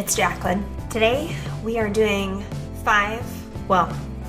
it's Jacqueline. Today we are doing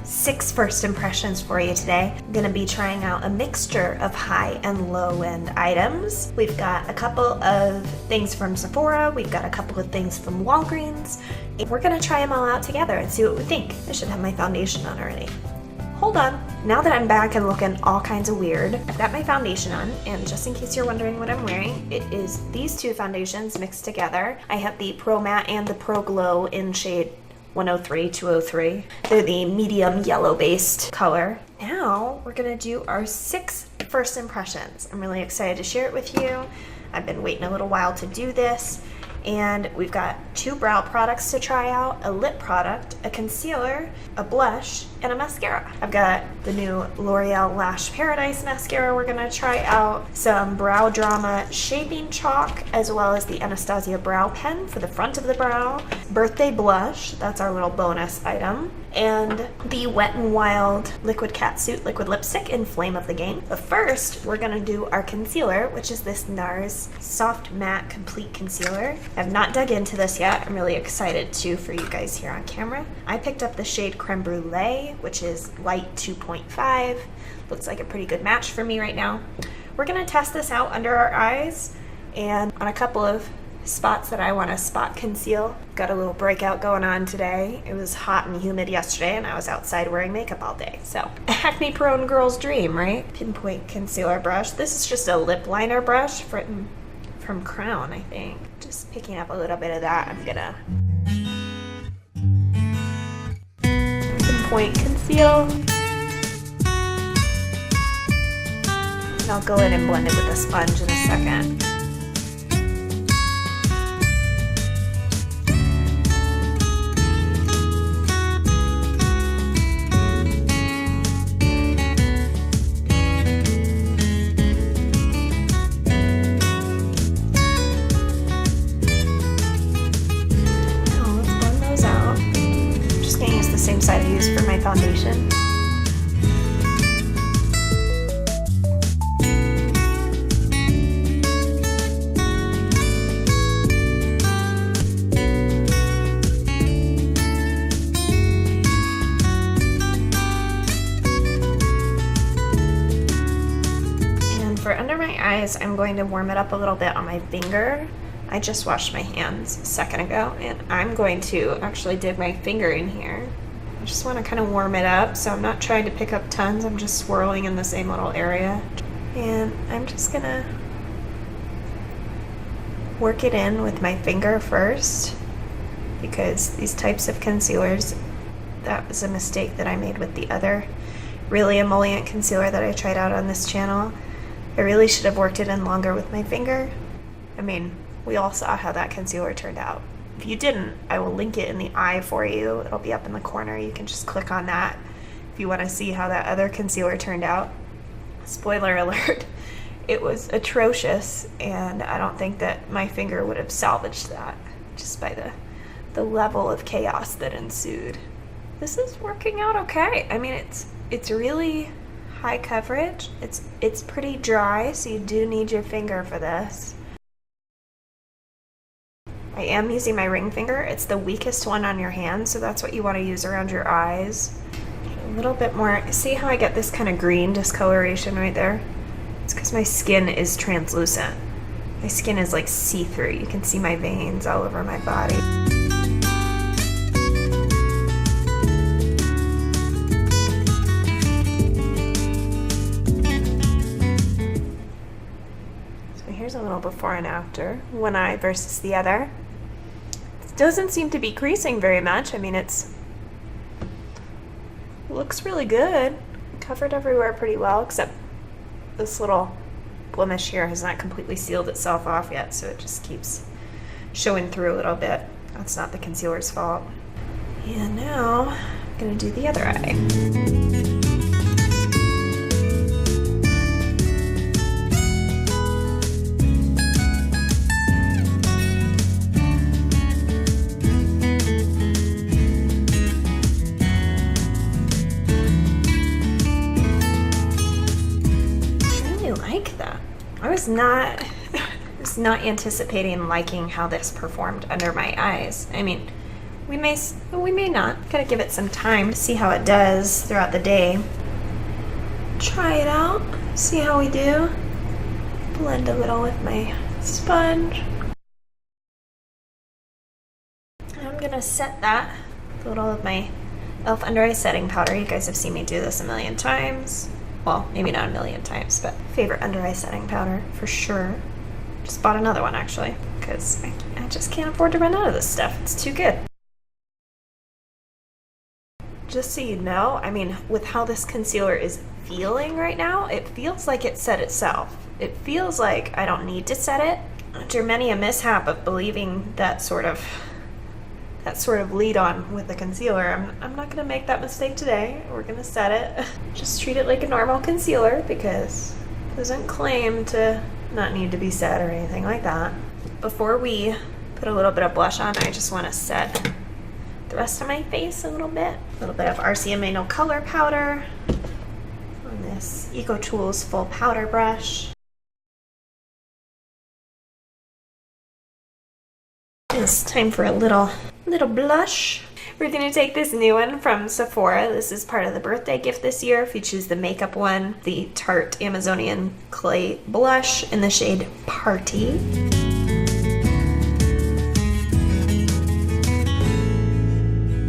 6 first impressions for you today. I'm gonna be trying out a mixture of high and low end items. We've got a couple of things from Sephora, we've got a couple of things from Walgreens. We're gonna try them all out together and see what we think. I should have my foundation on already. Hold on. Now that I'm back and looking all kinds of weird, I've got my foundation on, and just in case you're wondering what I'm wearing, it is these two foundations mixed together. I have the Pro Matte and the Pro Glow in shade 103, 203. They're the medium yellow based color. Now we're gonna do our 6 first impressions. I'm really excited to share it with you. I've been waiting a little while to do this. And we've got 2 brow products to try out, a lip product, a concealer, a blush, and a mascara. I've got the new L'Oreal Lash Paradise mascara we're gonna try out, some Brow Drama shaving chalk, as well as the Anastasia brow pen for the front of the brow, birthday blush, that's our little bonus item, and the Wet n Wild Liquid Catsuit liquid lipstick in Flame of the Game. But first, we're gonna do our concealer, which is this Nars Soft Matte Complete Concealer. I've not dug into this yet. I'm really excited to for you guys here on camera. I picked up the shade Creme Brûlée, which is light 2.5. Looks like a pretty good match for me right now. We're gonna test this out under our eyes and on a couple of spots that I want to spot conceal. Got a little breakout going on today. It was hot and humid yesterday and I was outside wearing makeup all day. So, acne prone girl's dream, right? Pinpoint concealer brush. This is just a lip liner brush from Creme, I think. Just picking up a little bit of that. I'm gonna pinpoint conceal. And I'll go in and blend it with a sponge in a second. Same side I use for my foundation. And for under my eyes, I'm going to warm it up a little bit on my finger. I just washed my hands a second ago, and I'm going to actually dip my finger in here. I just want to kind of warm it up, so I'm not trying to pick up tons, I'm just swirling in the same little area. And I'm just gonna work it in with my finger first, because these types of concealers, that was a mistake that I made with the other really emollient concealer that I tried out on this channel. I really should have worked it in longer with my finger. I mean, we all saw how that concealer turned out. If you didn't, I will link it in the eye for you. It'll be up in the corner. You can just click on that if you want to see how that other concealer turned out. Spoiler alert, it was atrocious, and I don't think that my finger would have salvaged that just by the level of chaos that ensued. This is working out okay. I mean, it's really high coverage. It's pretty dry, so you do need your finger for this. I am using my ring finger. It's the weakest one on your hand, so that's what you want to use around your eyes. A little bit more. See how I get this kind of green discoloration right there? It's because my skin is translucent. My skin is like see-through. You can see my veins all over my body. So here's a little before and after. One eye versus the other. Doesn't seem to be creasing very much. I mean, looks really good. Covered everywhere pretty well, except this little blemish here has not completely sealed itself off yet, so it just keeps showing through a little bit. That's not the concealer's fault. And now I'm gonna do the other eye. I was was not anticipating liking how this performed under my eyes. I mean, we may not. Gotta give it some time to see how it does throughout the day. Try it out, see how we do. Blend a little with my sponge. I'm gonna set that with a little of my e.l.f. under eye setting powder. You guys have seen me do this a million times. Well, maybe not a million times, but favorite under eye setting powder for sure. Just bought another one actually, because I just can't afford to run out of this stuff. It's too good. Just so you know, I mean, with how this concealer is feeling right now, it feels like it set itself. It feels like I don't need to set it. After many a mishap of believing that sort of lead on with the concealer, I'm not gonna make that mistake today. We're gonna set it. Just treat it like a normal concealer because it doesn't claim to not need to be set or anything like that. Before we put a little bit of blush on, I just want to set the rest of my face a little bit. A little bit of RCMA No Color powder on this Eco Tools full powder brush. It's time for a little blush. We're gonna take this new one from Sephora. This is part of the birthday gift this year. If you choose the makeup one, the Tarte Amazonian Clay Blush in the shade Party.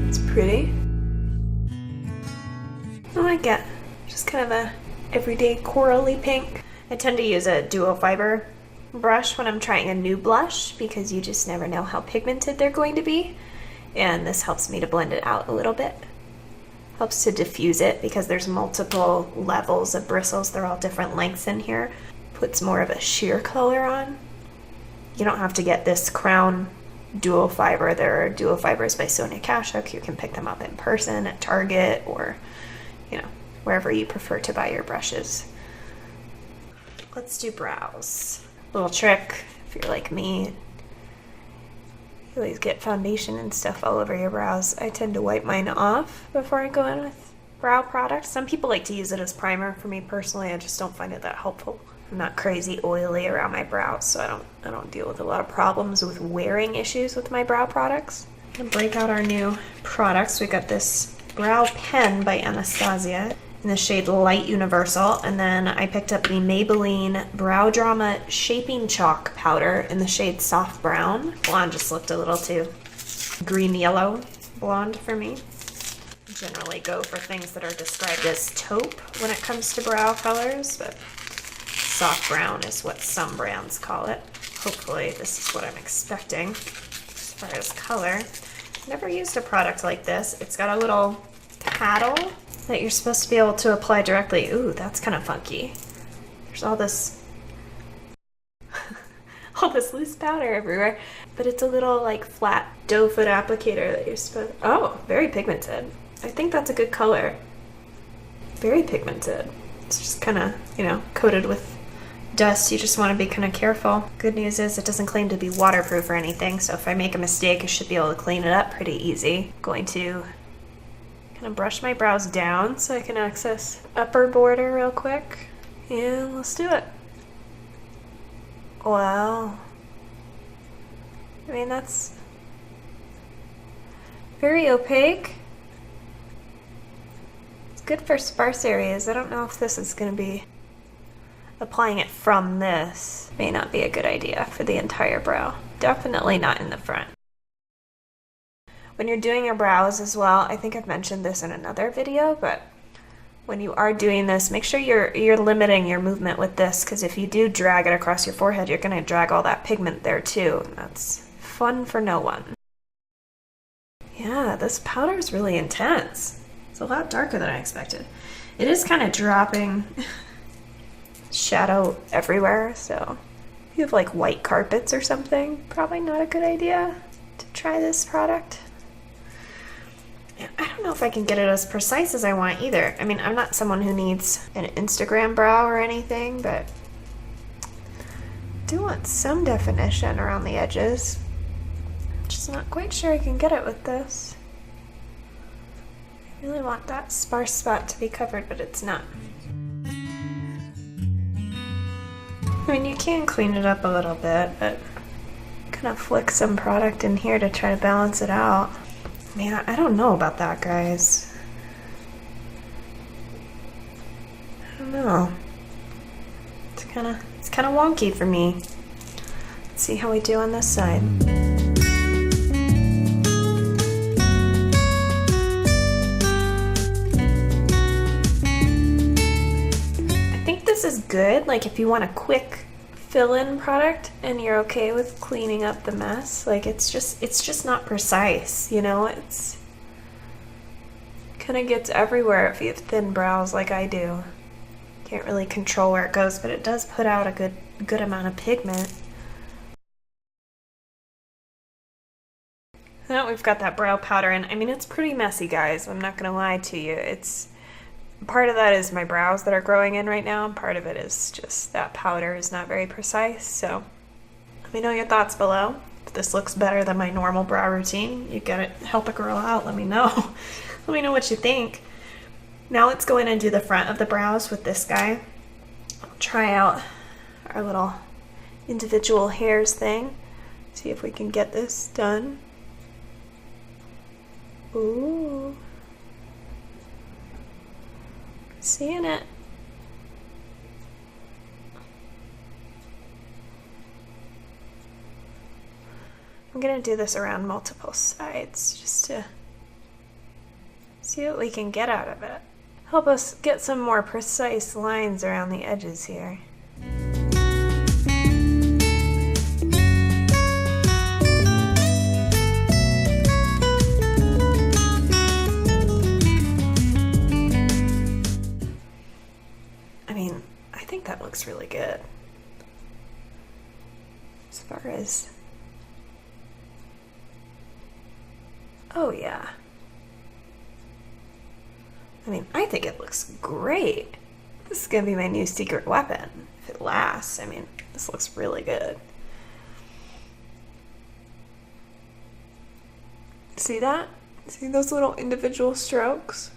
It's pretty. I like it. Just kind of a everyday corally pink. I tend to use a duo fiber brush when I'm trying a new blush because you just never know how pigmented they're going to be, and this helps me to blend it out a little bit. Helps to diffuse it because there's multiple levels of bristles. They're all different lengths in here. Puts more of a sheer color on. You don't have to get this Crown dual fiber. There are dual fibers by Sonia Kashuk. You can pick them up in person at Target or, you know, wherever you prefer to buy your brushes. Let's do brows. Little trick, if you're like me, you always get foundation and stuff all over your brows. I tend to wipe mine off before I go in with brow products. Some people like to use it as primer. For me personally, I just don't find it that helpful. I'm not crazy oily around my brows, so I don't deal with a lot of problems with wearing issues with my brow products. I'm gonna break out our new products. We got this brow pen by Anastasia in the shade Light Universal, and then I picked up the Maybelline Brow Drama Shaping Chalk Powder in the shade Soft Brown. Blonde just looked a little too green-yellow blonde for me. I generally go for things that are described as taupe when it comes to brow colors, but soft brown is what some brands call it. Hopefully this is what I'm expecting as far as color. I've never used a product like this. It's got a little paddle that you're supposed to be able to apply directly. Ooh, that's kind of funky. There's all this all this loose powder everywhere, but it's a little like flat doe foot applicator that you're supposed to... Oh, very pigmented. I think that's a good color. Very pigmented. It's just kind of, you know, coated with dust. You just want to be kind of careful. Good news is it doesn't claim to be waterproof or anything, so if I make a mistake, I should be able to clean it up pretty easy. Going to kind of brush my brows down so I can access upper border real quick. And let's do it. Wow. I mean, that's very opaque. It's good for sparse areas. I don't know if this is going to be... Applying it from this may not be a good idea for the entire brow. Definitely not in the front. When you're doing your brows as well, I think I've mentioned this in another video, but when you are doing this, make sure you're limiting your movement with this, because if you do drag it across your forehead, you're going to drag all that pigment there too, and that's fun for no one. Yeah, this powder is really intense. It's a lot darker than I expected. It is kind of dropping shadow everywhere, so if you have like white carpets or something, probably not a good idea to try this product. I don't know if I can get it as precise as I want either. I mean, I'm not someone who needs an Instagram brow or anything, but I do want some definition around the edges. Just not quite sure I can get it with this. I really want that sparse spot to be covered, but it's not. mean, you can clean it up a little bit, but I'm gonna flick some product in here to try to balance it out. Man, I don't know about that, guys. I don't know. It's kind of wonky for me. Let's see how we do on this side. I think this is good, like if you want a quick fill-in product and you're okay with cleaning up the mess. Like it's just not precise, you know? It's kind of gets everywhere if you have thin brows like I do. Can't really control where it goes, but it does put out a good amount of pigment. Now we've got that brow powder in. I mean, it's pretty messy, guys. I'm not gonna lie to you. It's part of that is my brows that are growing in right now, and part of it is just that powder is not very precise. So let me know your thoughts below. If this looks better than my normal brow routine, you gotta help a girl out. Let me know. Let me know what you think. Now let's go in and do the front of the brows with this guy. Try out our little individual hairs thing. See if we can get this done. Ooh. Seeing it. I'm gonna do this around multiple sides just to see what we can get out of it. Help us get some more precise lines around the edges here. I think that looks really good. As far as... Oh yeah. I mean, I think it looks great. This is gonna be my new secret weapon. If it lasts, I mean, this looks really good. See that? See those little individual strokes?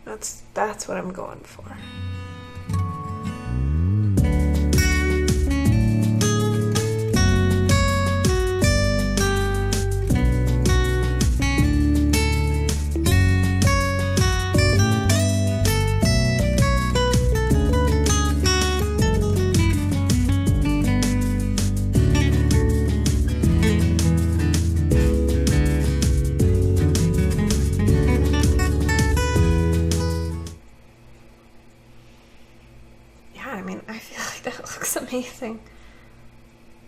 That's what I'm going for. Amazing.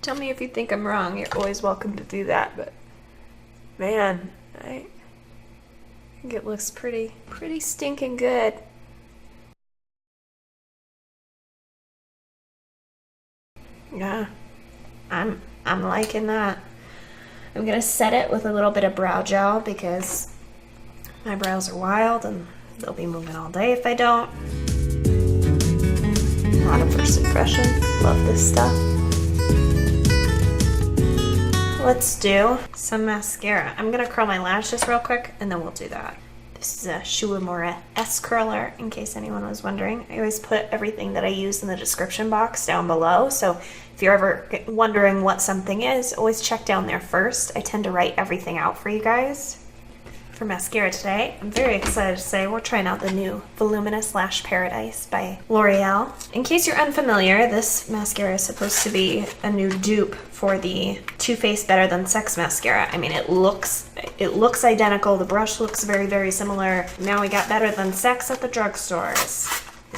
Tell me if you think I'm wrong. You're always welcome to do that, but man, I think it looks pretty stinking good. Yeah, I'm liking that. I'm gonna set it with a little bit of brow gel because my brows are wild and they'll be moving all day if I don't. A lot of first impression. Love this stuff. Let's do some mascara. I'm gonna curl my lashes real quick and then we'll do that. This is a Shuamore S curler, in case anyone was wondering. I always put everything that I use in the description box down below, so if you're ever wondering what something is, always check down there first. I tend to write everything out for you guys. For mascara today, I'm very excited to say we're trying out the new Voluminous Lash Paradise by L'Oreal. In case you're unfamiliar, this mascara is supposed to be a new dupe for the Too Faced Better Than Sex mascara. I mean, it looks identical. The brush looks very similar. Now we got Better Than Sex at the drugstore is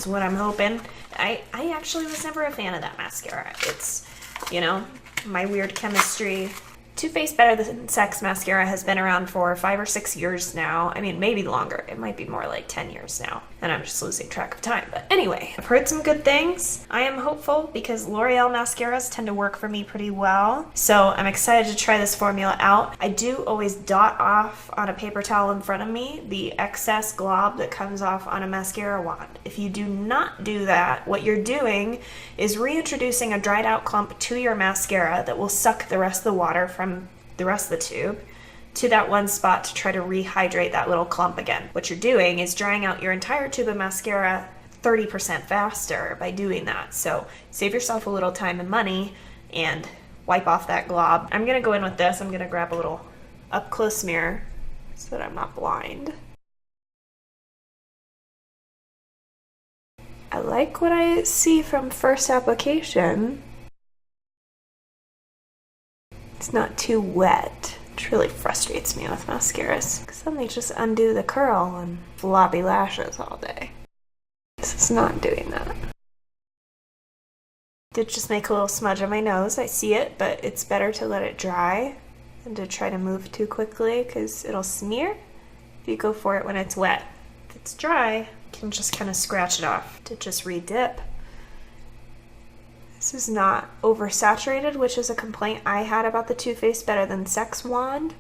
what I'm hoping. I actually was never a fan of that mascara. It's, you know, my weird chemistry. Too Faced Better Than Sex mascara has been around for 5 or 6 years now. I mean, maybe longer. It might be more like 10 years now. And I'm just losing track of time. But anyway, I've heard some good things. I am hopeful because L'Oreal mascaras tend to work for me pretty well. So I'm excited to try this formula out. I do always dot off on a paper towel in front of me the excess glob that comes off on a mascara wand. If you do not do that, what you're doing is reintroducing a dried out clump to your mascara that will suck the rest of the water from the rest of the tube to that one spot to try to rehydrate that little clump again. What you're doing is drying out your entire tube of mascara 30% faster by doing that. So save yourself a little time and money and wipe off that glob. I'm gonna go in with this. I'm gonna grab a little up close mirror so that I'm not blind. I like what I see from first application. It's not too wet, which really frustrates me with mascaras, because then they just undo the curl and floppy lashes all day. This is not doing that. Did just make a little smudge on my nose. I see it, but it's better to let it dry than to try to move too quickly, because it'll smear if you go for it when it's wet. If it's dry, you can just kind of scratch it off to just re-dip. This is not oversaturated, which is a complaint I had about the Too Faced Better Than Sex wand.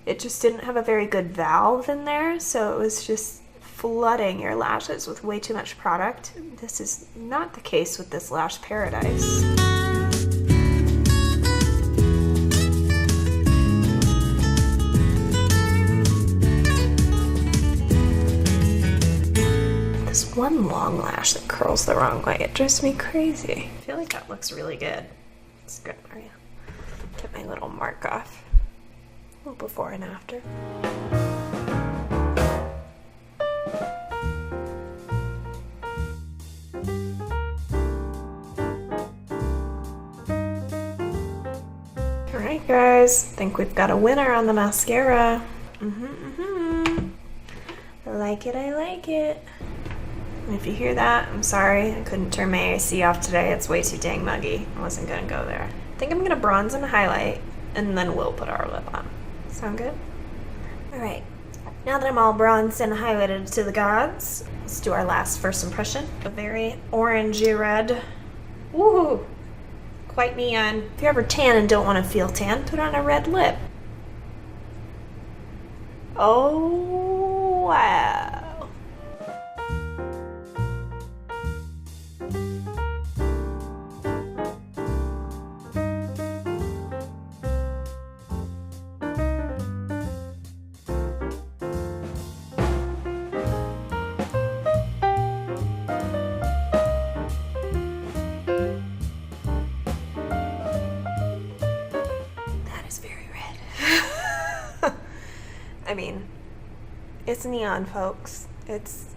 It just didn't have a very good valve in there, so it was just flooding your lashes with way too much product. This is not the case with this Lash Paradise. This one long lash that curls the wrong way, it drives me crazy. I feel like that looks really good. It's good, Maria. Get my little mark off. A little before and after. Alright guys, I think we've got a winner on the mascara. I like it, I like it. And if you hear that, I'm sorry, I couldn't turn my AC off today. It's way too dang muggy. I wasn't gonna go there. I think I'm gonna bronze and highlight, and then we'll put our lip on. Sound good? Alright, now that I'm all bronzed and highlighted to the gods, let's do our last first impression. A very orangey red. Woohoo! Quite neon. If you're ever tan and don't want to feel tan, put on a red lip. Oh, wow. I mean, it's neon, folks. It's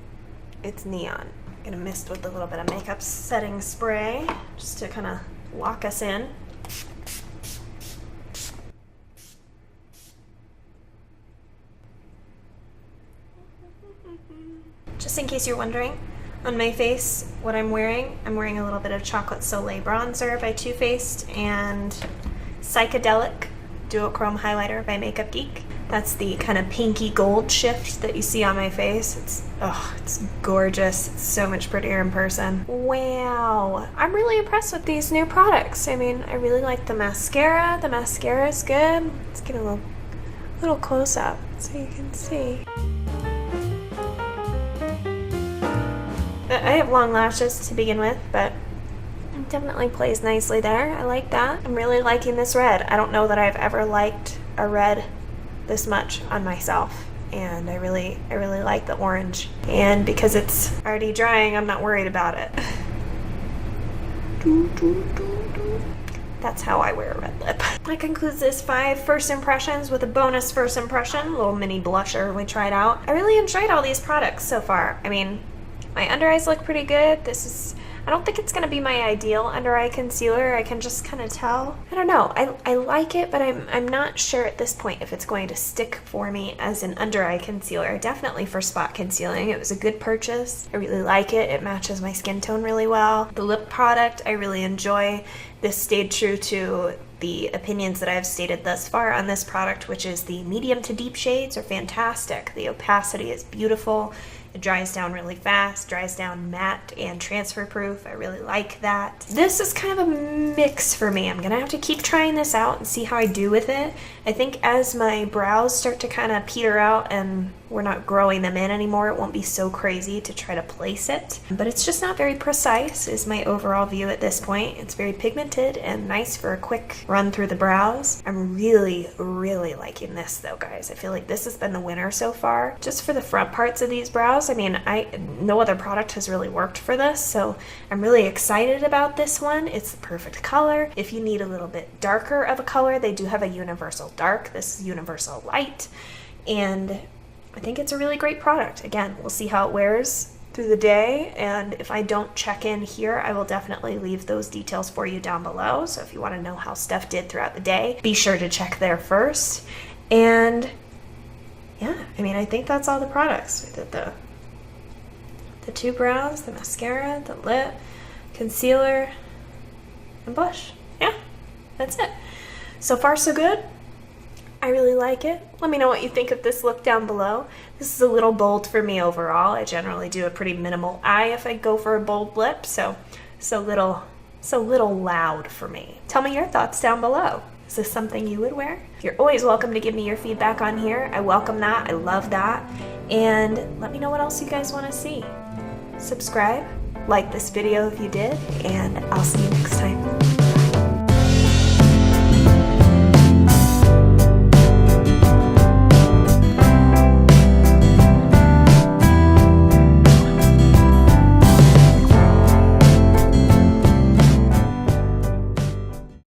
neon. I'm gonna mist with a little bit of makeup setting spray just to kind of lock us in. Just in case you're wondering, on my face, what I'm wearing a little bit of Chocolate Soleil bronzer by Too Faced and Psychedelic Duochrome highlighter by Makeup Geek. That's the kind of pinky gold shift that you see on my face. It's gorgeous. It's so much prettier in person. Wow. I'm really impressed with these new products. I mean, I really like the mascara. The mascara is good. Let's get a little close up so you can see. I have long lashes to begin with, but it definitely plays nicely there. I like that. I'm really liking this red. I don't know that I've ever liked a red this much on myself, and I really like the orange, and because it's already drying, I'm not worried about it. That's how I wear a red lip. That concludes this 5 first impressions with a bonus first impression, a little mini blusher we tried out. I really enjoyed all these products so far. I mean, my under eyes look pretty good. I don't think it's going to be my ideal under eye concealer. I can just kind of tell. I don't know. I like it, but I'm not sure at this point if it's going to stick for me as an under eye concealer. Definitely for spot concealing. It was a good purchase. I really like it. It matches my skin tone really well. The lip product, I really enjoy. This stayed true to the opinions that I've stated thus far on this product, which is the medium to deep shades are fantastic. The opacity is beautiful. It dries down really fast, dries down matte and transfer proof. I really like that. This is kind of a mix for me. I'm gonna have to keep trying this out and see how I do with it. I think as my brows start to kind of peter out and we're not growing them in anymore, it won't be so crazy to try to place it. But it's just not very precise is my overall view at this point. It's very pigmented and nice for a quick run through the brows. I'm really liking this though, guys. I feel like this has been the winner so far. Just for the front parts of these brows, brows. I mean, no other product has really worked for this, so I'm really excited about this one. It's the perfect color. If you need a little bit darker of a color, they do have a universal dark. This is universal light, and I think it's a really great product. Again, we'll see how it wears through the day, and if I don't check in here, I will definitely leave those details for you down below. So if you want to know how Steph did throughout the day, be sure to check there first. And yeah, I mean, I think that's all the products. We did the two brows, the mascara, the lip, concealer, and blush. Yeah, that's it. So far, so good. I really like it. Let me know what you think of this look down below. This is a little bold for me overall. I generally do a pretty minimal eye if I go for a bold lip, so it's a little loud for me. Tell me your thoughts down below. Is this something you would wear? You're always welcome to give me your feedback on here. I welcome that. I love that. And let me know what else you guys want to see. Subscribe, like this video if you did, and I'll see you next time.